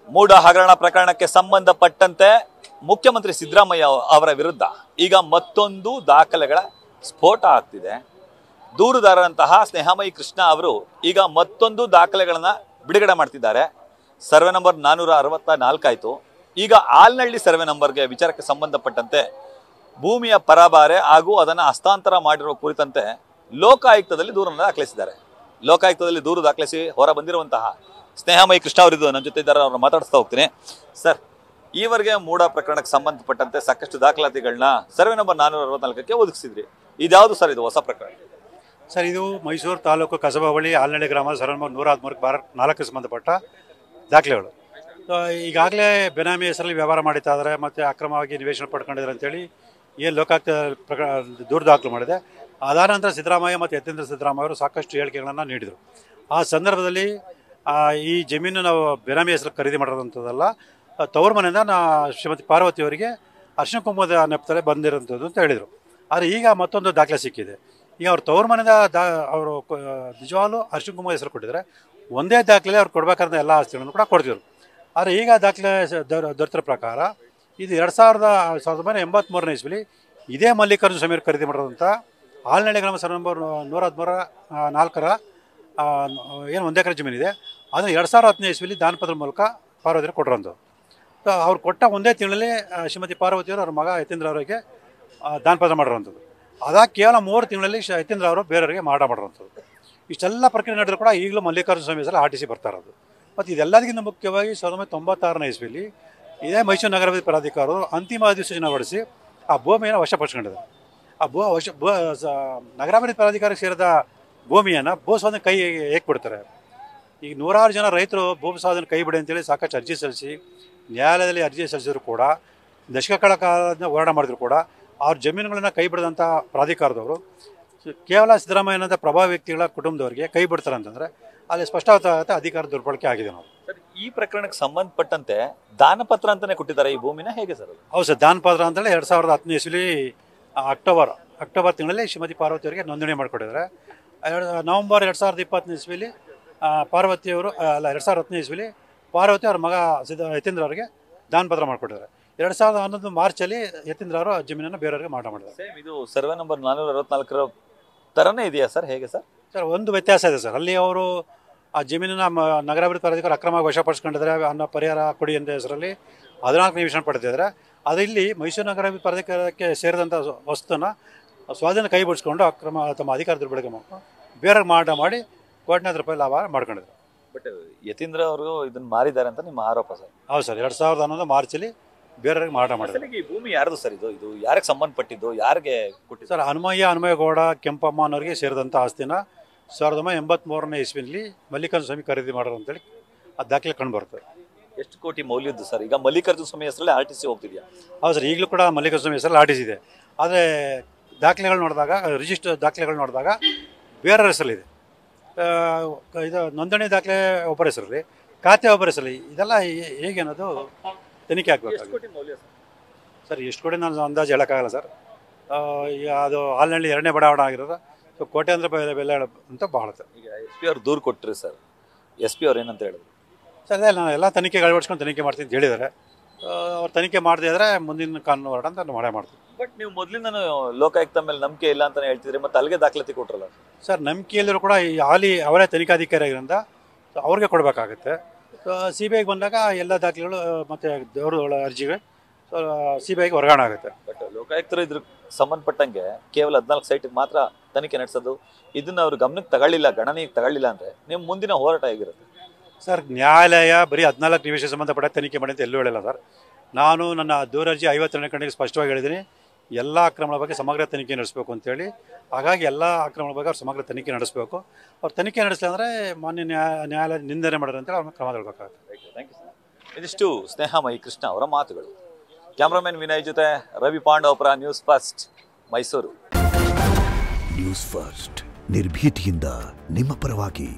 ಮೂಡ ಹಗರಣ ಪ್ರಕರಣಕ್ಕೆ ಸಂಬಂಧಪಟ್ಟಂತೆ ಮುಖ್ಯಮಂತ್ರಿ ಸಿದ್ದರಾಮಯ್ಯ ಅವರ ವಿರುದ್ಧ ಈಗ ಮತ್ತೊಂದು ದಾಖಲೆಗಳ ಸ್ಫೋಟ ಆಗ್ತಿದೆ. ದೂರುದಾರರಂತಹ ಸ್ನೇಹಮಯಿ ಕೃಷ್ಣ ಅವರು ಈಗ ಮತ್ತೊಂದು ದಾಖಲೆಗಳನ್ನ ಬಿಡುಗಡೆ ಮಾಡ್ತಿದ್ದಾರೆ. ಸರ್ವೆ ನಂಬರ್ 464 ಆಯಿತು. ಈಗ ಆಲ್ನಹಳ್ಳಿ ಸರ್ವೆ ನಂಬರ್ಗೆ ವಿಚಾರಕ್ಕೆ ಸಂಬಂಧಪಟ್ಟಂತೆ ಭೂಮಿಯ ಪರಬಾರೆ ಹಾಗೂ ಅದನ್ನು ಹಸ್ತಾಂತರ ಮಾಡಿರುವ ಕುರಿತಂತೆ ಲೋಕಾಯುಕ್ತದಲ್ಲಿ ದೂರನ್ನು ದಾಖಲಿಸಿದ್ದಾರೆ. ಲೋಕಾಯುಕ್ತದಲ್ಲಿ ದೂರು ದಾಖಲಿಸಿ ಹೊರ ಬಂದಿರುವಂತಹ ಸ್ನೇಹಮಯಿ ಕೃಷ್ಣ ಅವರಿದ್ದು ನನ್ನ ಜೊತೆ ಇದ್ದಾರೆ. ಅವ್ರನ್ನ ಮಾತಾಡಿಸ್ತಾ ಹೋಗ್ತೀನಿ. ಸರ್, ಈವರೆಗೆ ಮೂಡ ಪ್ರಕರಣಕ್ಕೆ ಸಂಬಂಧಪಟ್ಟಂತೆ ಸಾಕಷ್ಟು ದಾಖಲಾತಿಗಳನ್ನ ಸರ್ವೆ ನಂಬರ್ 464ಕ್ಕೆ ಒದಗಿಸಿದ್ರಿ. ಇದ್ಯಾವುದು ಸರ್ ಇದು ಹೊಸ ಪ್ರಕರಣ? ಸರ್, ಇದು ಮೈಸೂರು ತಾಲೂಕು ಕಸಬಾ ಬಳಿ ಆಲ್ನಹಳ್ಳಿ ಗ್ರಾಮದ ಸರ್ವೆ ನಂಬರ್ 113/4ಕ್ಕೆ ಸಂಬಂಧಪಟ್ಟ ದಾಖಲೆಗಳು. ಈಗಾಗಲೇ ಬೆನಾಮಿ ಹೆಸರಲ್ಲಿ ವ್ಯವಹಾರ ಮಾಡಿತಾ ಇದ್ದಾರೆ ಮತ್ತು ಅಕ್ರಮವಾಗಿ ನಿವೇಶನ ಪಡ್ಕೊಂಡಿದ್ದಾರೆ ಅಂತೇಳಿ ಏನು ಲೋಕಾಯುಕ್ತ ದೂರು ದಾಖಲು ಮಾಡಿದೆ. ಅದಾದ ನಂತರ ಸಿದ್ದರಾಮಯ್ಯ ಮತ್ತು ಯತೀಂದ್ರ ಸಿದ್ದರಾಮಯ್ಯ ಅವರು ಸಾಕಷ್ಟು ಹೇಳಿಕೆಗಳನ್ನು ನೀಡಿದರು. ಆ ಸಂದರ್ಭದಲ್ಲಿ ಈ ಜಮೀನು ನಾವು ಬೆನಾಮಿ ಹೆಸರಲ್ಲಿ ಖರೀದಿ ಮಾಡಿರೋಂಥದ್ದಲ್ಲ, ತವ್ರ ಮನೆಯಿಂದ ಶ್ರೀಮತಿ ಪಾರ್ವತಿಯವರಿಗೆ ಅರ್ಶಿಣ ಕುಂಕುಮದ ನೆಪದಲ್ಲಿ ಬಂದಿರೋಂಥದ್ದು ಅಂತ ಹೇಳಿದರು. ಆದರೆ ಈಗ ಮತ್ತೊಂದು ದಾಖಲೆ ಸಿಕ್ಕಿದೆ. ಈಗ ಅವ್ರು ತವ್ರ ಮನೆಯಿಂದ ಅವರು ನಿಜವಾಗ್ಲೂ ಅರ್ಶಿಣ ಕುಂಕುಮದ ಹೆಸರು ಕೊಟ್ಟಿದ್ದಾರೆ. ಒಂದೇ ದಾಖಲೆ ಅವ್ರು ಕೊಡಬೇಕಾದ ಎಲ್ಲ ಆಸ್ತಿಗಳನ್ನು ಕೂಡ ಕೊಡ್ತಿದ್ರು. ಆದರೆ ಈಗ ದಾಖಲೆ ದೊರೆತಿರೋ ಪ್ರಕಾರ ಇದು 1983ನೇ ಇಸ್ವಿಲಿ ಇದೇ ಮಲ್ಲಿಕಾರ್ಜುನ ಸ್ವಾಮಿಯವರು ಖರೀದಿ ಮಾಡಿರೋಂಥ ಆಲ್ನಹಳ್ಳಿ ಗ್ರಾಮ ಸರ್ವೆ ನಂಬರ್ 113/4 ಏನು 1 ಎಕರೆ ಜಮೀನಿದೆ. ಅದನ್ನು 2010ನೇ ಇಸ್ವಿಲಿ ದಾನಪತ್ರದ ಮೂಲಕ ಪಾರ್ವತಿಯವರು ಕೊಟ್ಟಿರೋಂಥದ್ದು. ಅವ್ರು ಕೊಟ್ಟ ಒಂದೇ ತಿಂಗಳಲ್ಲಿ ಶ್ರೀಮತಿ ಪಾರ್ವತಿಯವರು ಅವ್ರ ಮಗ ಯತೀಂದ್ರ ಅವರಿಗೆ ದಾನಪತ್ರ ಮಾಡಿರೋಂಥದ್ದು. ಅದಾಗಿ ಕೇವಲ 3 ತಿಂಗಳಲ್ಲಿ ಯತೀಂದ್ರ ಅವರು ಬೇರೆಯವರಿಗೆ ಮಾರಾಟ ಮಾಡಿರೋಂಥದ್ದು. ಇಷ್ಟೆಲ್ಲ ಪ್ರಕ್ರಿಯೆ ನಡೆದರೂ ಕೂಡ ಈಗಲೂ ಮಲ್ಲಿಕಾರ್ಜುನ ಸ್ವಾಮಿ ಹೆಸರಲ್ಲಿ RTC ಬರ್ತಾ ಇರೋದು. ಮತ್ತು ಇದೆಲ್ಲದಕ್ಕಿಂತ ಮುಖ್ಯವಾಗಿ 1996ನೇ ಇಸ್ವಿಲಿ ಇದೇ ಮೈಸೂರು ನಗರಾಭಿವೃದ್ಧಿ ಪ್ರಾಧಿಕಾರರು ಅಂತಿಮ ಅಧಿಸೂಚನೆ ಹೊರಡಿಸಿ ಆ ಭೂಮಿಯನ್ನು ವಶಪಡಿಸ್ಕೊಂಡಿದ್ದಾರೆ. ಆ ನಗರಾಭಿವೃದ್ಧಿ ಪ್ರಾಧಿಕಾರಕ್ಕೆ ಸೇರಿದ ಭೂಮಿಯನ್ನು ಭೂಸ್ವಾಧೀನ ಕೈ ಹೇಗೆ ಬಿಡ್ತಾರೆ? ಈಗ ನೂರಾರು ಜನ ರೈತರು ಭೂ ಸ್ವಾಧೀನ ಕೈ ಬಿಡಿ ಅಂತೇಳಿ ಸಾಕಷ್ಟು ಅರ್ಜಿ ಸಲ್ಲಿಸಿ ನ್ಯಾಯಾಲಯದಲ್ಲಿ ಅರ್ಜಿ ಸಲ್ಲಿಸಿದ್ರು ಕೂಡ, ದಶಕಗಳ ಕಾಲದಿಂದ ಹೋರಾಟ ಮಾಡಿದ್ರು ಕೂಡ ಅವ್ರ ಜಮೀನುಗಳನ್ನು ಕೈ ಬಿಡದಂಥ ಪ್ರಾಧಿಕಾರದವರು ಕೇವಲ ಸಿದ್ದರಾಮಯ್ಯನಂಥ ಪ್ರಭಾವ ವ್ಯಕ್ತಿಗಳ ಕುಟುಂಬದವರಿಗೆ ಕೈ ಬಿಡ್ತಾರೆ ಅಂತಂದರೆ ಅಲ್ಲಿ ಸ್ಪಷ್ಟವಾದ ಅಧಿಕಾರ ದುರ್ಬಳಕೆ ಆಗಿದೆ. ನಾವು ಸರ್, ಈ ಪ್ರಕರಣಕ್ಕೆ ಸಂಬಂಧಪಟ್ಟಂತೆ ದಾನಪತ್ರ ಅಂತಲೇ ಕೊಟ್ಟಿದ್ದಾರೆ ಈ ಭೂಮಿನ, ಹೇಗೆ ಸರ್? ಹೌದು ಸರ್, ದಾನಪತ್ರ ಅಂತೇಳಿ 2010ನೇ ಇಸ್ವಿಲಿ ಅಕ್ಟೋಬರ್ ತಿಂಗಳಲ್ಲಿ ಶ್ರೀಮತಿ ಪಾರ್ವತಿಯವರಿಗೆ ನೋಂದಣಿ ಮಾಡಿಕೊಟ್ಟಿದ್ದಾರೆ. ನವೆಂಬರ್ 2020ನೇ ಇಸ್ವಿಲಿ ಪಾರ್ವತಿಯವರು 2010ನೇ ಇಸ್ವಿಲಿ ಪಾರ್ವತಿ ಅವ್ರ ಮಗ ಯತೀಂದ್ರ ಅವರಿಗೆ ದಾನಪತ್ರ ಮಾಡಿಕೊಟ್ಟಿದ್ದಾರೆ. 2011 ಮಾರ್ಚಲ್ಲಿ ಯತೀಂದ್ರ ಅವರು ಜಮೀನನ್ನು ಬೇರೆಯವರಿಗೆ ಮಾರಾಟ ಮಾಡಿದ್ದಾರೆ. ಸೇಮ್ ಇದು ಸರ್ವೆ ನಂಬರ್ 464 ಥರನೇ ಇದೆಯಾ ಸರ್, ಹೇಗೆ ಸರ್? ಸರ್, ಒಂದು ವ್ಯತ್ಯಾಸ ಇದೆ ಸರ್. ಅಲ್ಲಿ ಅವರು ಆ ಜಮೀನನ್ನು ನಗರಾಭಿವೃದ್ಧಿ ಪ್ರಾಧಿಕಾರ ಅಕ್ರಮವಾಗಿ ವಶಪಡಿಸ್ಕೊಂಡಿದ್ದಾರೆ ಅನ್ನೋ ಪರಿಹಾರ ಕೊಡಿ ಅಂತ ಹೆಸರಲ್ಲಿ 14 ನಿವೇಶನ ಪಡೆದಿದ್ದಾರೆ. ಅದು ಇಲ್ಲಿ ಮೈಸೂರು ನಗರಾಭಿವೃದ್ಧಿ ಪ್ರಾಧಿಕಾರಕ್ಕೆ ಸೇರಿದಂಥ ವಸ್ತುನ ಸ್ವಾಧೀನ ಕೈ ಬಿಡಿಸ್ಕೊಂಡು ತಮ್ಮ ಅಧಿಕಾರ ದುರ್ಬಳಕೆ ಮಾಡ್ಕೊಂಡು ಬೇರೆಯವ್ರಿಗೆ ಮಾರಾಟ ಮಾಡಿ ಕೋಟ್ಯಾಂತರ ರೂಪಾಯಿ ಲಾಭ ಮಾಡ್ಕೊಂಡಿದ್ದಾರೆ. ಬಟ್ ಯತೀಂದ್ರ ಅವರು ಇದನ್ನು ಮಾರಿದ್ದಾರೆ ಅಂತ ನಿಮ್ಮ ಆರೋಪ ಸರ್? ಹೌದು ಸರ್, 2011 ಮಾರ್ಚಲ್ಲಿ ಬೇರೆಯವ್ರಿಗೆ ಮಾರಾಟ ಮಾಡಿದ್ದಾರೆ. ಈ ಭೂಮಿ ಯಾರ್ದು ಸರ್? ಇದು ಯಾರಿಗೆ ಸಂಬಂಧಪಟ್ಟಿದ್ದು, ಯಾರಿಗೆ ಕೊಟ್ಟಿದ್ದು ಸರ್? ಹನುಮಯ್ಯಗೌಡ ಕೆಂಪಮ್ಮ ಅನ್ನೋರಿಗೆ ಸೇರಿದಂಥ ಆಸ್ತಿನ 1983ನೇ ಇಸ್ವಿನಲ್ಲಿ ಮಲ್ಲಿಕಾರ್ಜುನ ಸ್ವಾಮಿ ಖರೀದಿ ಮಾಡೋರು ಅಂತೇಳಿ ಆ ದಾಖಲೆ ಕಂಡು ಬರ್ತದೆ. ಎಷ್ಟು ಕೋಟಿ ಮೌಲ್ಯದ್ದು ಸರ್? ಈಗ ಮಲ್ಲಿಕಾರ್ಜುನ ಸ್ವಾಮಿ ಹೆಸರಲ್ಲಿ RTC ಹೋಗ್ತಿದೆಯಾ? ಹೌದು ಸರ್, ಈಗಲೂ ಕೂಡ ಮಲ್ಲಿಕಾರ್ಜುನ ಸ್ವಾಮಿ ಹೆಸರಲ್ಲಿ RTC ಇದೆ. ಆದರೆ ದಾಖಲೆಗಳು ನೋಡಿದಾಗ, ರಿಜಿಸ್ಟರ್ ದಾಖಲೆಗಳು ನೋಡಿದಾಗ ಬೇರೆ ಹೆಸರಲ್ಲಿದೆ. ಇದು ನೋಂದಣಿ ದಾಖಲೆ ಒಬ್ಬರ ಹೆಸರಲ್ಲಿ, ಖಾತೆ ಒಬ್ಬರ ಹೆಸರಲ್ಲಿ. ಇದೆಲ್ಲ ಹೇಗೆ ಅನ್ನೋದು ತನಿಖೆ ಆಗಬೇಕಾಗುತ್ತೆ ಸರ್. ಎಷ್ಟು ಕೋಟಿ ನಾನು ಅಂದಾಜು ಹೇಳೋಕ್ಕಾಗಲ್ಲ ಸರ್. ಈಗ ಅದು ಆಲ್ನಹಳ್ಳಿ 2ನೇ ಬಡಾವಣೆ ಆಗಿರೋದು, ಸೊ ಕೋಟ್ಯಾಂತರ ರೂಪಾಯಿ ಬೆಲೆ ಅಂತ ಬಹಳ ಸರ್. ಈಗ SP ಅವ್ರು ದೂರು ಕೊಟ್ಟರು ಸರ್, SP ಅವ್ರು ಏನಂತ ಹೇಳಿದ್ರು ಸರ್? ಅದೇ ನಾನು ಎಲ್ಲ ತನಿಖೆ ಅಳವಡಿಸ್ಕೊಂಡು ತನಿಖೆ ಮಾಡ್ತೀನಿ ಅಂತ ಹೇಳಿದ್ದಾರೆ. ಅವ್ರು ತನಿಖೆ ಮಾಡದೇ ಇದ್ರೆ ಮುಂದಿನ ಕಾನೂನು ಹೋರಾಟ ಅಂತ ಮಾಡೇ ಮಾಡ್ತೀವಿ. ಬಟ್ ನೀವು ಮೊದಲಿಂದ ಲೋಕಾಯುಕ್ತ ಮೇಲೆ ನಂಬಿಕೆ ಇಲ್ಲ ಅಂತಲೇ ಹೇಳ್ತಿದ್ರಿ, ಮತ್ತು ಅಲ್ಲಿಗೆ ದಾಖಲಾತಿ ಕೊಟ್ಟರಲ್ಲ ಸರ್? ನಂಬಿಕೆ ಇಲ್ಲರೂ ಕೂಡ ಈ ಹಾಲಿ ಅವರೇ ತನಿಖಾಧಿಕಾರಿ ಆಗಿರೋದ್ರಿಂದ ಅವ್ರಿಗೆ ಕೊಡಬೇಕಾಗುತ್ತೆ. CBIಗೆ ಬಂದಾಗ ಎಲ್ಲ ದಾಖಲೆಗಳು ಮತ್ತು ದೇವ್ರ ಅರ್ಜಿಗೆ CBIಗೆ ವರ್ಗಾವಣೆ ಆಗುತ್ತೆ. ಬಟ್ ಲೋಕಾಯುಕ್ತರು ಇದ್ರ ಸಂಬಂಧಪಟ್ಟಂಗೆ ಕೇವಲ 14 ಸೈಟಿಗೆ ಮಾತ್ರ ತನಿಖೆ ನಡೆಸೋದು, ಇದನ್ನು ಅವರು ಗಮನಕ್ಕೆ ತಗೊಳ್ಳಿಲ್ಲ, ಗಣನೆಗೆ ತಗೊಳ್ಳಿಲ್ಲ ಅಂದರೆ ನಿಮ್ಮ ಮುಂದಿನ ಹೋರಾಟ ಹೇಗಿರುತ್ತೆ ಸರ್? ನ್ಯಾಯಾಲಯ ಬರೀ 14 ನಿವೇಶನ ಸಂಬಂಧಪಟ್ಟ ತನಿಖೆ ಮಾಡಿ ಅಂತ ಎಲ್ಲೂ ಹೇಳಿಲ್ಲ ಸರ್. ನಾನು ನನ್ನ ದೂರರ್ಜಿ 52ನೇ ಖಂಡಿಗೆ ಸ್ಪಷ್ಟವಾಗಿ ಹೇಳಿದ್ದೀನಿ, ಎಲ್ಲ ಅಕ್ರಮಗಳ ಬಗ್ಗೆ ಸಮಗ್ರ ತನಿಖೆ ನಡೆಸಬೇಕು ಅಂತೇಳಿ. ಹಾಗಾಗಿ ಎಲ್ಲ ಅಕ್ರಮಗಳ ಬಗ್ಗೆ ಅವ್ರು ಸಮಗ್ರ ತನಿಖೆ ನಡೆಸಬೇಕು. ಅವ್ರು ತನಿಖೆ ನಡೆಸಲಿ ಅಂದರೆ ಮಾನ್ಯ ನ್ಯಾಯಾಲಯ ನಿಂದನೆ ಮಾಡೋದು ಅಂತೇಳಿ ಅವ್ರನ್ನ ಕ್ರಮ ತಗೊಳ್ಬೇಕಾಗುತ್ತೆ. Thank you sir. ಇದಿಷ್ಟು ಸ್ನೇಹಮಯಿ ಕೃಷ್ಣ ಅವರ ಮಾತುಗಳು. ಕ್ಯಾಮ್ರಾಮನ್ ವಿನಯ್ ಜೊತೆ Ravi Pandavapura, news first, Mysuru. News first, ನಿರ್ಭೀತಿಯಿಂದ ನಿಮ್ಮ ಪರವಾಗಿ.